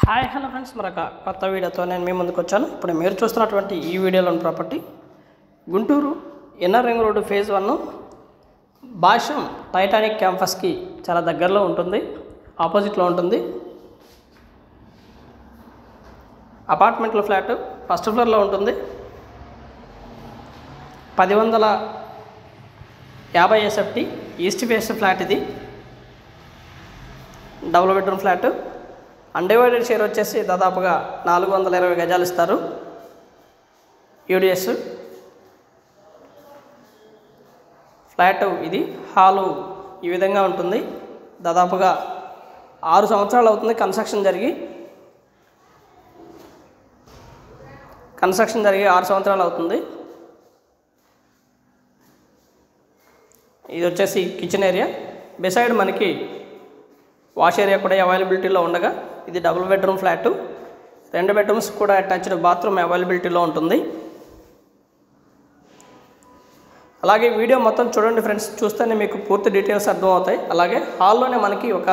Hi hello friends, మరొక కొత్త వీడియోతో నేను మీ ముందుకు వచ్చాను. ఇప్పుడు మీరు చూస్తున్నటువంటి ఈ వీడియోలోని property Guntur inner ring road phase 1 Bhashyam Titanic క్యాంపస్కి చాలా దగ్గరలో ఉంటుంది, ఆపోజిట్లో ఉంటుంది. అపార్ట్మెంట్లో ఫ్లాట్ ఫస్ట్ ఫ్లోర్లో ఉంటుంది. 1050 SFT ఈస్ట్ ఫేస్ ఫ్లాట్. ఇది double bedroom flat. Undivided share వచ్చేసి దాదాపుగా 420 గజాలు ఇస్తారు. UDS flat. ఇది హాలు ఈ విధంగా ఉంటుంది. దాదాపుగా 6 సంవత్సరాలు అవుతుంది కన్స్ట్రక్షన్ జరిగి 6 సంవత్సరాలు అవుతుంది. ఇది వచ్చేసి కిచెన్ ఏరియా. బిసైడ్ మనకి వాష్ ఏరియా కూడా అవైలబిలిటీలో ఉండగా ఇది డబుల్ బెడ్రూమ్ ఫ్లాట్. 2 బెడ్రూమ్స్ కూడా అటాచ్డ్ బాత్రూమ్ అవైలబిలిటీలో ఉంటుంది. అలాగే వీడియో మొత్తం చూడండి ఫ్రెండ్స్, చూస్తేనే మీకు పూర్తి డీటెయిల్స్ అర్థమవుతాయి. అలాగే హాల్లోనే మనకి ఒక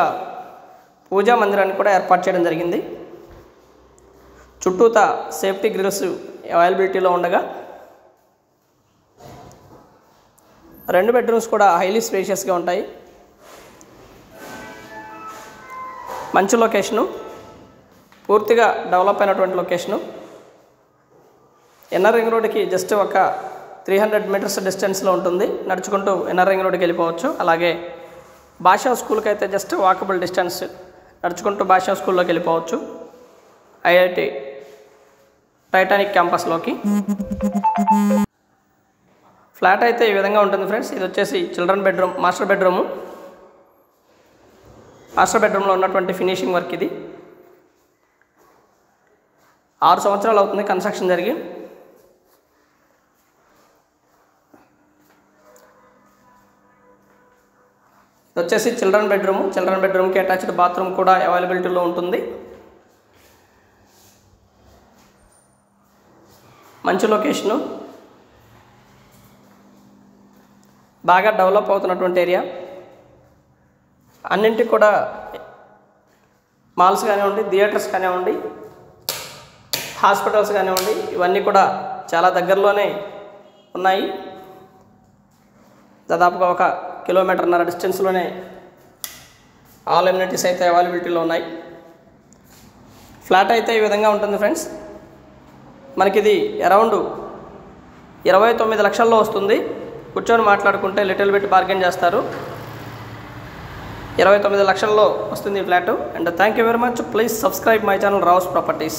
పూజా మందిరాన్ని కూడా ఏర్పాటు చేయడం జరిగింది. చుట్టూతా సేఫ్టీ గ్రిల్స్ అవైలబిలిటీలో ఉండగా 2 బెడ్రూమ్స్ కూడా హైలీ స్పేషియస్గా ఉంటాయి. మంచి లొకేషను, పూర్తిగా డెవలప్ అయినటువంటి లొకేషను. ఇన్నర్ రింగ్ రోడ్డుకి జస్ట్ ఒక 300 మీటర్స్ డిస్టెన్స్లో ఉంటుంది. నడుచుకుంటూ ఇన్నర్ రింగ్ రోడ్డుకి వెళ్ళిపోవచ్చు. అలాగే భాషా స్కూల్కి అయితే జస్ట్ వాకబుల్ డిస్టెన్స్, నడుచుకుంటూ భాషా స్కూల్లోకి వెళ్ళిపోవచ్చు. IIT Titanic క్యాంపస్లోకి. ఫ్లాట్ అయితే ఈ విధంగా ఉంటుంది ఫ్రెండ్స్. ఇది వచ్చేసి children bedroom, master bedroom. Master బెడ్రూమ్లో ఉన్నటువంటి ఫినిషింగ్ వర్క్. ఇది 6 సంవత్సరాలు అవుతుంది కన్స్ట్రక్షన్ జరిగి. ఇది వచ్చేసి చిల్డ్రన్ బెడ్రూము. చిల్డ్రన్ బెడ్రూమ్కి అటాచ్డ్ బాత్రూమ్ కూడా అవైలబిలిటీలో ఉంటుంది. మంచి లొకేషను, బాగా డెవలప్ అవుతున్నటువంటి ఏరియా. అన్నింటికి కూడా మాల్స్ కానివ్వండి, థియేటర్స్ కానివ్వండి, హాస్పిటల్స్ కానివ్వండి, ఇవన్నీ కూడా చాలా దగ్గరలోనే ఉన్నాయి. దాదాపుగా 1.5 కిలోమీటర్ డిస్టెన్స్లోనే ఆల్ ఎమ్యూనిటీస్ అయితే అవైలబిలిటీలో ఉన్నాయి. ఫ్లాట్ అయితే ఈ విధంగా ఉంటుంది ఫ్రెండ్స్. మనకి ఇది అరౌండ్ 29 లక్షల్లో వస్తుంది. కూర్చొని మాట్లాడుకుంటే లిటిల్ బిట్ బార్గెన్ చేస్తారు. 29 లక్షల్లో వస్తుంది ఈ flat. And thank you very much. Please subscribe my channel Rao's properties.